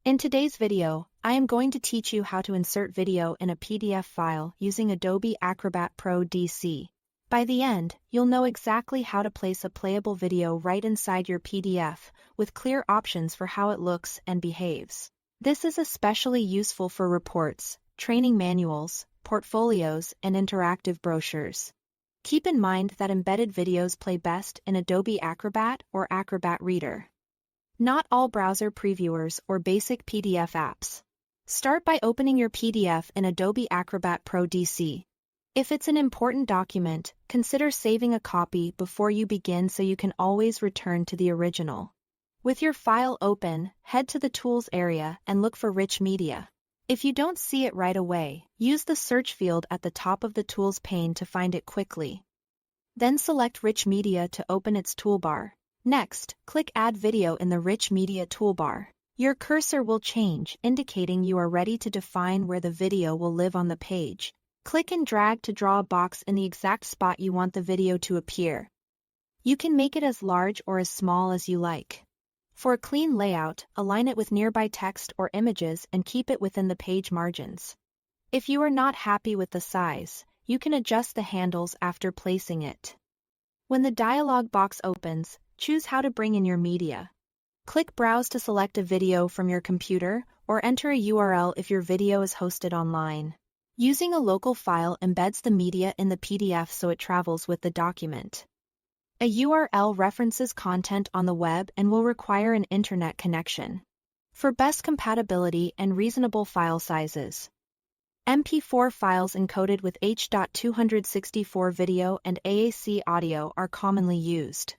In today's video, I am going to teach you how to insert video in a PDF file using Adobe Acrobat Pro DC. By the end, you'll know exactly how to place a playable video right inside your PDF, with clear options for how it looks and behaves. This is especially useful for reports, training manuals, portfolios, and interactive brochures. Keep in mind that embedded videos play best in Adobe Acrobat or Acrobat Reader. Not all browser previewers or basic PDF apps. Start by opening your PDF in Adobe Acrobat Pro DC. If it's an important document, consider saving a copy before you begin so you can always return to the original. With your file open, head to the Tools area and look for Rich Media. If you don't see it right away, use the search field at the top of the Tools pane to find it quickly. Then select Rich Media to open its toolbar. Next, click Add Video in the Rich Media toolbar. Your cursor will change, indicating you are ready to define where the video will live on the page. Click and drag to draw a box in the exact spot you want the video to appear. You can make it as large or as small as you like. For a clean layout, align it with nearby text or images and keep it within the page margins. If you are not happy with the size, you can adjust the handles after placing it. When the dialog box opens, choose how to bring in your media. Click Browse to select a video from your computer, or enter a URL if your video is hosted online. Using a local file embeds the media in the PDF so it travels with the document. A URL references content on the web and will require an internet connection. For best compatibility and reasonable file sizes, MP4 files encoded with H.264 video and AAC audio are commonly used.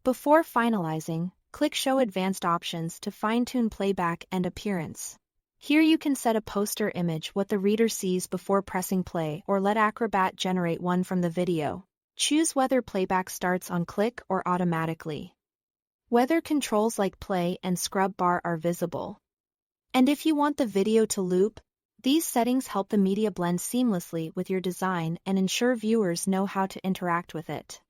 Before finalizing, click Show Advanced Options to fine-tune playback and appearance. Here you can set a poster image what the reader sees before pressing play or let Acrobat generate one from the video. Choose whether playback starts on click or automatically. Whether controls like play and scrub bar are visible. And if you want the video to loop, these settings help the media blend seamlessly with your design and ensure viewers know how to interact with it.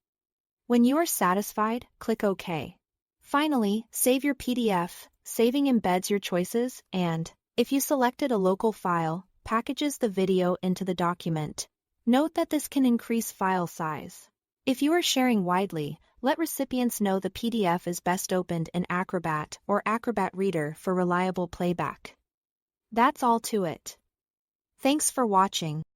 When you are satisfied, click OK. Finally, save your PDF. Saving embeds your choices and, if you selected a local file, packages the video into the document. Note that this can increase file size. If you are sharing widely, let recipients know the PDF is best opened in Acrobat or Acrobat Reader for reliable playback. That's all to it. Thanks for watching.